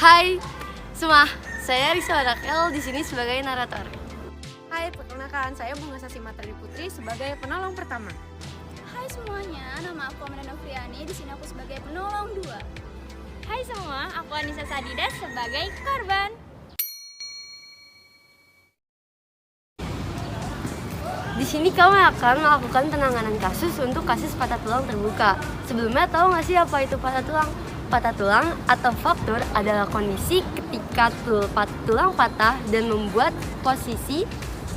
Hai semua, saya Risa Wadakel di sini sebagai narator. Hai, perkenalkan saya Bunga Sasi Materi Putri sebagai penolong pertama. Hai semuanya, nama aku Amanda Novriani, di sini aku sebagai penolong 2. Hai semua, aku Anissa Sadidas sebagai korban. Di sini kami akan melakukan penanganan kasus untuk kasus patah tulang terbuka. Sebelumnya tahu nggak sih apa itu patah tulang? Patah tulang atau fracture adalah kondisi ketika tulang patah dan membuat posisi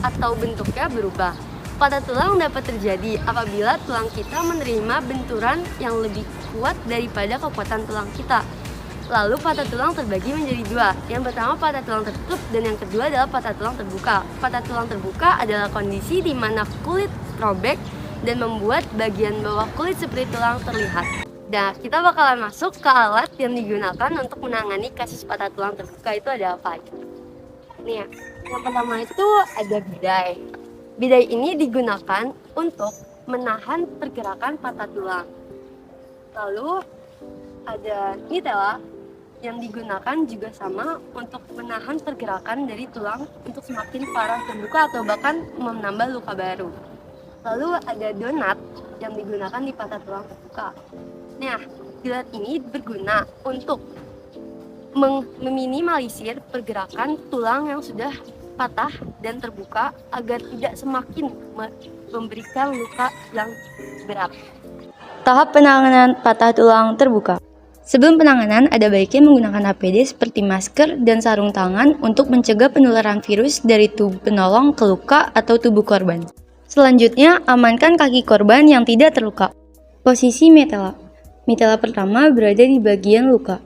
atau bentuknya berubah. Patah tulang dapat terjadi apabila tulang kita menerima benturan yang lebih kuat daripada kekuatan tulang kita. Lalu patah tulang terbagi menjadi dua. Yang pertama patah tulang tertutup dan yang kedua adalah patah tulang terbuka. Patah tulang terbuka adalah kondisi di mana kulit robek dan membuat bagian bawah kulit seperti tulang terlihat. Nah, kita bakalan masuk ke alat yang digunakan untuk menangani kasus patah tulang terbuka itu ada apa aja. Nih ya, yang pertama itu ada bidai. Bidai ini digunakan untuk menahan pergerakan patah tulang. Lalu ada nitella yang digunakan juga sama untuk menahan pergerakan dari tulang untuk semakin parah terbuka atau bahkan menambah luka baru. Lalu ada donat yang digunakan di patah tulang terbuka. Nah, donat ini berguna untuk meminimalisir pergerakan tulang yang sudah patah dan terbuka agar tidak semakin memberikan luka yang berat. Tahap penanganan patah tulang terbuka. Sebelum penanganan, ada baiknya menggunakan APD seperti masker dan sarung tangan untuk mencegah penularan virus dari tubuh penolong ke luka atau tubuh korban. Selanjutnya, amankan kaki korban yang tidak terluka. Posisi mitella. Mitella pertama berada di bagian luka.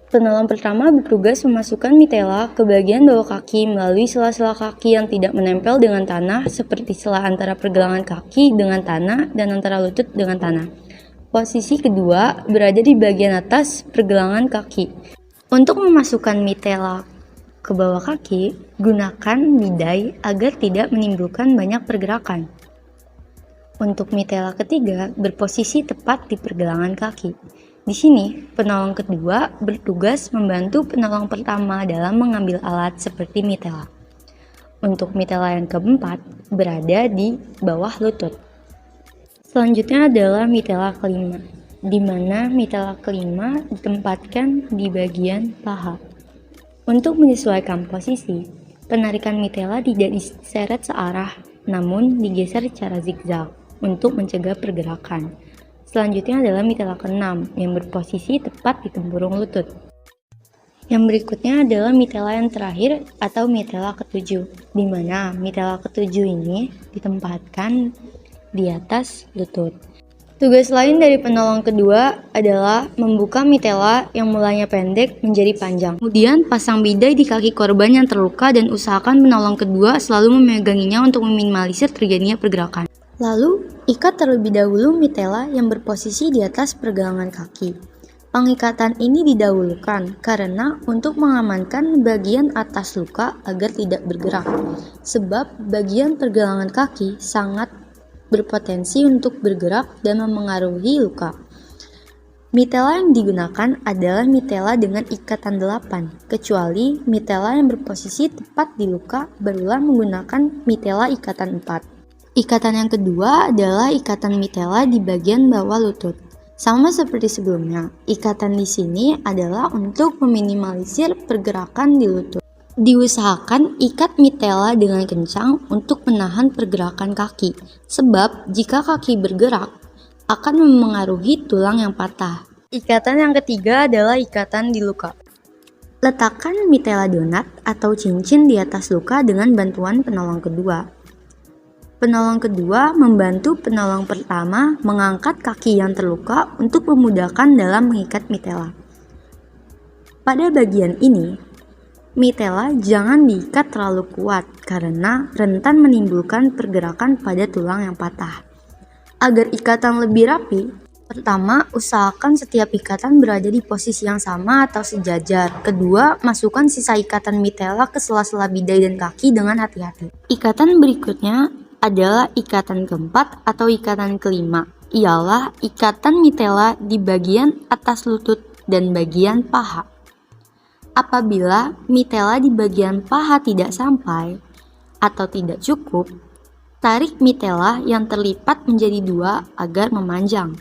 Penolong pertama bertugas memasukkan mitella ke bagian bawah kaki melalui sela-sela kaki yang tidak menempel dengan tanah seperti sela antara pergelangan kaki dengan tanah dan antara lutut dengan tanah. Posisi kedua berada di bagian atas pergelangan kaki. Untuk memasukkan mitella ke bawah kaki, gunakan bidai agar tidak menimbulkan banyak pergerakan. Untuk mitella ketiga berposisi tepat di pergelangan kaki. Di sini, penolong kedua bertugas membantu penolong pertama dalam mengambil alat seperti mitella. Untuk mitella yang keempat berada di bawah lutut. Selanjutnya adalah mitella kelima, di mana mitella kelima ditempatkan di bagian paha. Untuk menyesuaikan posisi, penarikan mitella tidak diseret searah, namun digeser secara zigzag untuk mencegah pergerakan. Selanjutnya adalah mitella ke-6 yang berposisi tepat di tempurung lutut. Yang berikutnya adalah mitella yang terakhir atau mitella ke-7, di mana mitella ke-7 ini ditempatkan di atas lutut. Tugas lain dari penolong kedua adalah membuka mitella yang mulanya pendek menjadi panjang. Kemudian pasang bidai di kaki korban yang terluka dan usahakan penolong kedua selalu memeganginya untuk meminimalisir terjadinya pergerakan. Lalu, ikat terlebih dahulu mitella yang berposisi di atas pergelangan kaki. Pengikatan ini didahulukan karena untuk mengamankan bagian atas luka agar tidak bergerak, sebab bagian pergelangan kaki sangat berpotensi untuk bergerak dan memengaruhi luka. Mitella yang digunakan adalah mitella dengan ikatan 8, kecuali mitella yang berposisi tepat di luka barulah menggunakan mitella ikatan 4. Ikatan yang kedua adalah ikatan mitella di bagian bawah lutut. Sama seperti sebelumnya, ikatan di sini adalah untuk meminimalisir pergerakan di lutut. Diusahakan ikat mitella dengan kencang untuk menahan pergerakan kaki, sebab jika kaki bergerak, akan memengaruhi tulang yang patah. Ikatan yang ketiga adalah ikatan di luka. Letakkan mitella donat atau cincin di atas luka dengan bantuan penolong kedua. Penolong kedua membantu penolong pertama mengangkat kaki yang terluka untuk memudahkan dalam mengikat mitella. Pada bagian ini, mitella jangan diikat terlalu kuat karena rentan menimbulkan pergerakan pada tulang yang patah. Agar ikatan lebih rapi, pertama, usahakan setiap ikatan berada di posisi yang sama atau sejajar. Kedua, masukkan sisa ikatan mitella ke sela-sela bidai dan kaki dengan hati-hati. Ikatan berikutnya adalah ikatan keempat atau ikatan kelima, ialah ikatan mitella di bagian atas lutut dan bagian paha. Apabila mitela di bagian paha tidak sampai atau tidak cukup, tarik mitela yang terlipat menjadi 2 agar memanjang.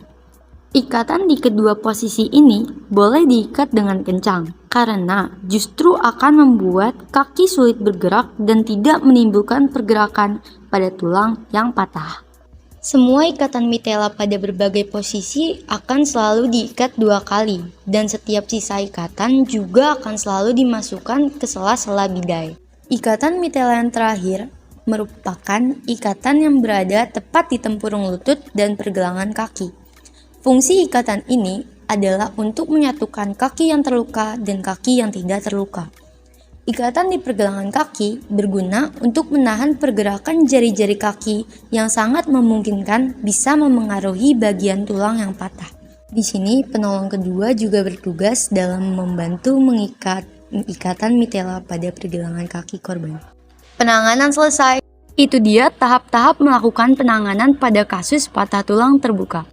Ikatan di kedua posisi ini boleh diikat dengan kencang, karena justru akan membuat kaki sulit bergerak dan tidak menimbulkan pergerakan pada tulang yang patah. Semua ikatan mitela pada berbagai posisi akan selalu diikat 2 kali, dan setiap sisa ikatan juga akan selalu dimasukkan ke sela-sela bidai. Ikatan mitela yang terakhir merupakan ikatan yang berada tepat di tempurung lutut dan pergelangan kaki. Fungsi ikatan ini adalah untuk menyatukan kaki yang terluka dan kaki yang tidak terluka. Ikatan di pergelangan kaki berguna untuk menahan pergerakan jari-jari kaki yang sangat memungkinkan bisa memengaruhi bagian tulang yang patah. Di sini penolong kedua juga bertugas dalam membantu mengikat ikatan mitela pada pergelangan kaki korban. Penanganan selesai. Itu dia tahap-tahap melakukan penanganan pada kasus patah tulang terbuka.